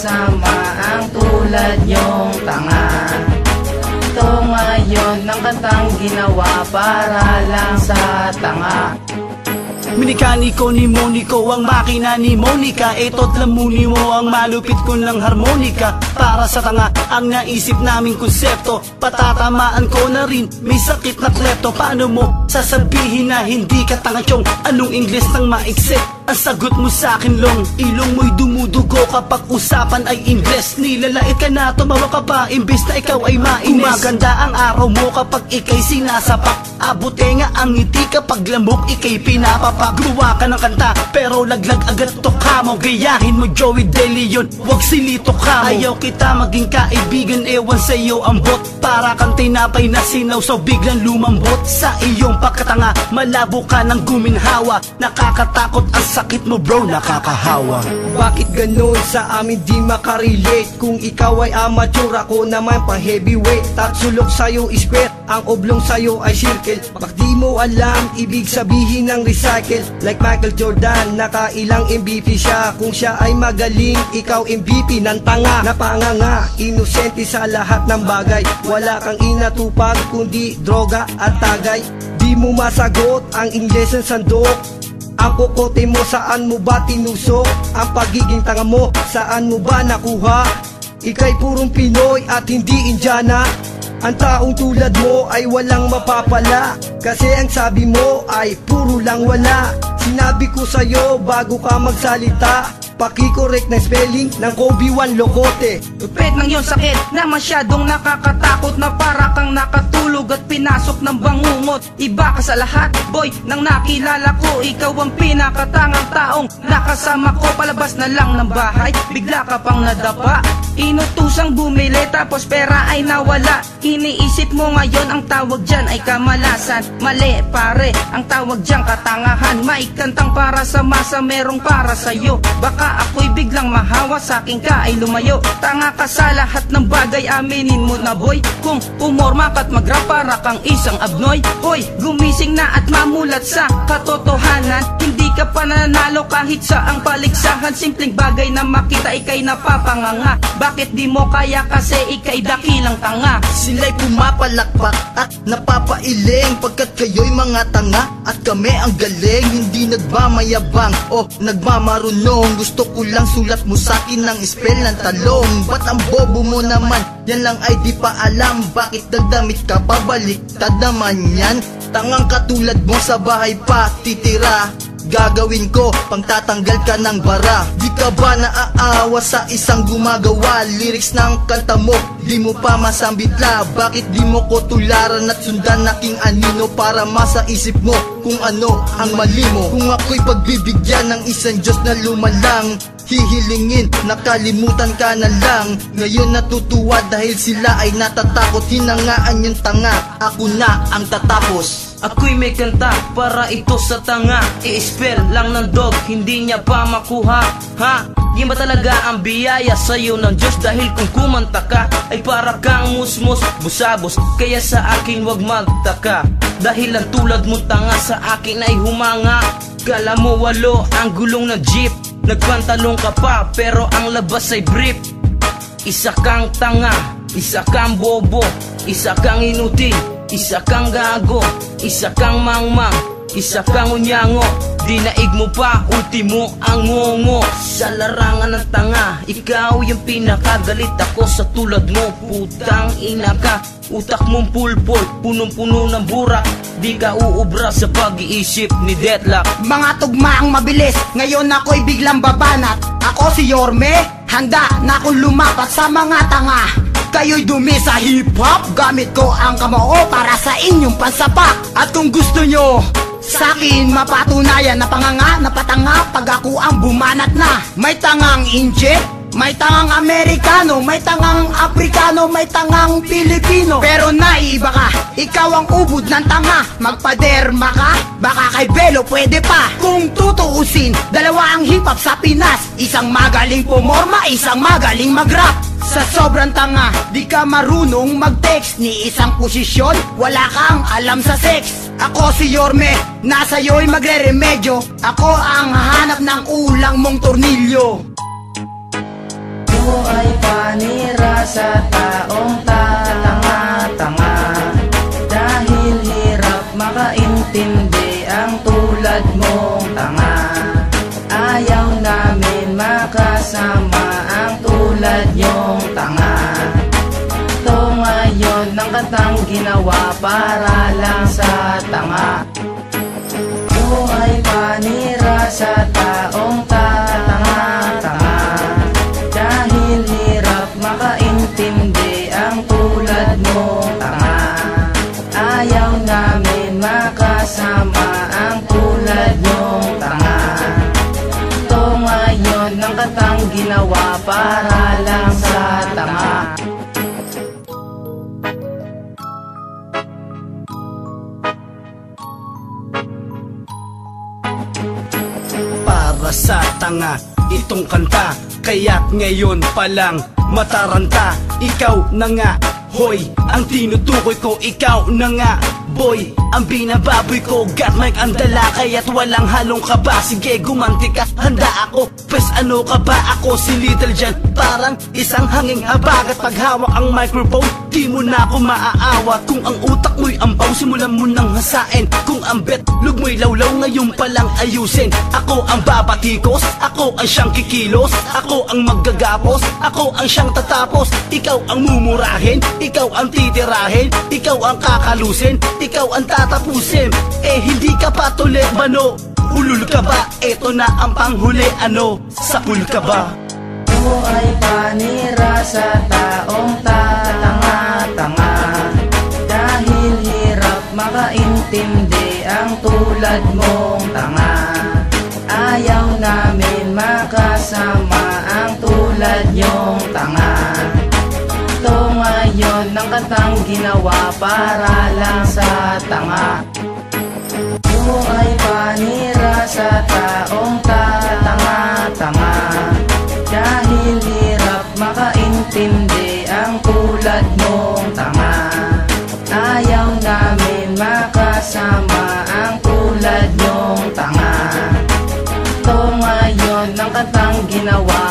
masama ang tulad nyong tanga. Ito ngayon ng kantang ginawa para lang sa tanga. Minikaniko ni Monico, ang makina ni Monica. Eto't lamuni mo ang malupit ko ng harmonika. Para sa tanga ang naisip naming konsepto, patatamaan ko na rin, may sakit na klepto. Paano mo sasabihin na hindi ka tanga chong? Anong Ingles nang maiksip? Ang sagot mo sa'kin long, ilong mo'y dumudugo kapag usapan ay Ingles. Nilalait ka na, tumawa ka pa, imbes na ikaw ay mainis. Gumaganda ang araw mo kapag ikay sinasapak. Abote nga ang ngiti kapag lamok ikay pinapapak. Gumawa ka ng kanta pero laglag agad to ka mo. Gayahin mo Joey De Leon, wag silito ka mo. Ayaw kita maging kaibigan, ewan sa'yo ang bot. Para kang tinapay na sinaw so biglang lumambot. Sa iyong pagkatanga, malabo ka ng guminhawa. Nakakatakot ang sakit mo bro, nakakahawa. Bakit ganun sa amin di makarelate? Kung ikaw ay amateur, ako naman pa heavyweight. Tatsulok sa'yo square, ang oblong sa'yo ay circle. Bak di mo alam, ibig sabihin ng recycle. Like Michael Jordan, nakailang MVP siya. Kung siya ay magaling, ikaw MVP ng tanga. Napanganga, inosente sa lahat ng bagay. Wala kang inatupag, kundi droga at tagay. Di mo masagot ang Ingles ng sandok. Ang kokote mo, saan mo ba tinusok? Ang pagiging tanga mo, saan mo ba nakuha? Ika'y purong Pinoy at hindi Indiana. Ang taong tulad mo ay walang mapapala, kasi ang sabi mo ay puro lang wala. Sinabi ko sa'yo bago ka magsalita, paki-correct na spelling ng Kobe 1 Lokote. Lupit ng iyong sakit na masyadong nakakatakot, na para kang nakatulog at pinasok ng bangungot. Iba ka sa lahat, boy, nang nakilala ko. Ikaw ang pinakatangang taong nakasama ko. Palabas na lang ng bahay, bigla ka pang nadapa. Inutusang bumili tapos pera ay nawala. Iniisip mo ngayon ang tawag dyan ay kamalasan. Mali pare, ang tawag dyan katangahan. Maikantang para sa masa, merong para sa'yo. Baka ako'y biglang mahawa, sa'king ka ay lumayo. Tanga ka sa lahat ng bagay, aminin mo na boy. Kung pumorma ka't mag-rap para kang isang abnoy. Hoy, gumising na at mamulat sa katotohanan. Hindi ka pa nanalo kahit sa ang paligsahan. Simpleng bagay na makita ikay napapanganga. Bakit di mo kaya kasi ikay dakilang tanga? Sila'y pumapalakpak at napapailing pagkat kayo'y mga tanga at kami ang galing. Hindi nagmamayabang o nagmamarunong. Gusto ko lang sulat mo sa'kin ng spell ng talong. Ba't ang bobo mo naman? Yan lang ay di pa alam. Bakit nagdamit ka pabaliktad naman yan? Tangang katulad mo sa bahay pa titira. Gagawin ko, pang tatanggal ka ng bara. Di ka ba naaawa sa isang gumagawa? Lyrics ng kanta mo, di mo pa masambitla. Bakit di mo ko tularan at sundan aking anino? Para masa isip mo kung ano ang mali mo. Kung ako'y pagbibigyan ng isang Diyos na lumalang, hihilingin, nakalimutan ka na lang. Ngayon natutuwa dahil sila ay natatakot. Hinangaan yung tanga, ako na ang tatapos. Ako'y may kanta para ito sa tanga. I-spell lang ng dog, hindi niya pa makuha. Ha? Di ba talaga ang biyaya sa'yo ng Diyos? Dahil kung kumanta ka ay para kang musmus, busabos. Kaya sa akin wag magtaka, dahil ang tulad mo tanga sa akin ay humanga. Kala mo walo ang gulong ng jeep, nagpantalong ka pa pero ang labas ay brief. Isa kang tanga, isa kang bobo, isa kang inutil, isa kang gago, isa kang mangmang, isa kang unyango. Dinaig mo pa, ultimo ang ngongo. Sa larangan ng tanga, ikaw yung pinakagalit. Ako sa tulad mo, putang ina ka. Utak mong pulpol, punong-puno ng burak. Di ka uubra sa pag-iisip ni Deadlock. Mga tugmaang mabilis, ngayon ako'y biglang babanat. Ako si Yorme, handa na akong lumapat sa mga tanga. Kayo'y dumi sa hip-hop, gamit ko ang kamao para sa inyong pansapak. At kung gusto nyo sa'kin mapatunayan na panganga, na patanga pag ako ang bumanat na. May tangang Inje, may tangang Amerikano, may tangang Afrikano, may tangang Pilipino. Pero naiiba ka, ikaw ang ubod ng tanga. Magpaderma ka, baka kay Belo pwede pa. Kung tutuusin, dalawa ang hip-hop sa Pinas. Isang magaling pumorma, isang magaling mag-rap. Sa sobrang tanga, di ka marunong mag-text. Ni isang posisyon, wala kang alam sa sex. Ako si Yorme, nasa iyo'y magre-remedyo. Ako ang hahanap ng ulang mong tornilyo. ay panira sa taong tanga-tanga. Dahil hirap makaintindi ang tulad mong tanga. Ayaw namin makasama ang tulad nyong tanga. Ito ngayon ng katang ginawa para lang sa tanga. Ito ay panira sa taong tanga-tanga. Dahil hirap makaintindi ang tulad mong tanga. Ayaw namin makasama ang tulad nyong tanga. Ito ngayon ng katang ginawa para lang sa tanga. Para sa tanga itong kanta, kaya't ngayon pa lang mataranta. Ikaw na nga, hoy, ang tinutukoy ko. Ikaw na nga, boy, ang binababoy ko. Got mic ang dala, kaya't walang halong kaba. Sige, gumanti ka, handa ako. Pwes ano ka ba? Ako si Little John, parang isang hanging habag. At paghawak ang microphone, di mo na ako maaawat. Kung ang utak mo'y ambaw, simulan mo nang hasain. Kung ang betlog mo'y lawlaw, ngayon palang ayusin. Ako ang babatikos, ako ang siyang kikilos. Ako ang maggagapos, ako ang siyang tatapos. Ikaw ang mumurahin, ikaw ang titirahin. Ikaw ang kakalusin, ikaw ang tatapusin. Eh hindi ka patuloy ba no? Ulul ka ba? Eto na ang panghuli, ano? Sapul ka ba? Ito ay panira sa taong tanga-tanga. Dahil hirap makaintindi ang tulad mong tanga. Ayaw namin makasama ang tulad nyong tanga. Ito ngayon ng katang ginawa para lang sa tanga. Ito ay panira sa taong tanga-tanga. Dahil hirap makaintindi ang tulad mong tanga. Ayaw namin makasama ang tulad nyong tanga. Ito ngayon ng katang ginawa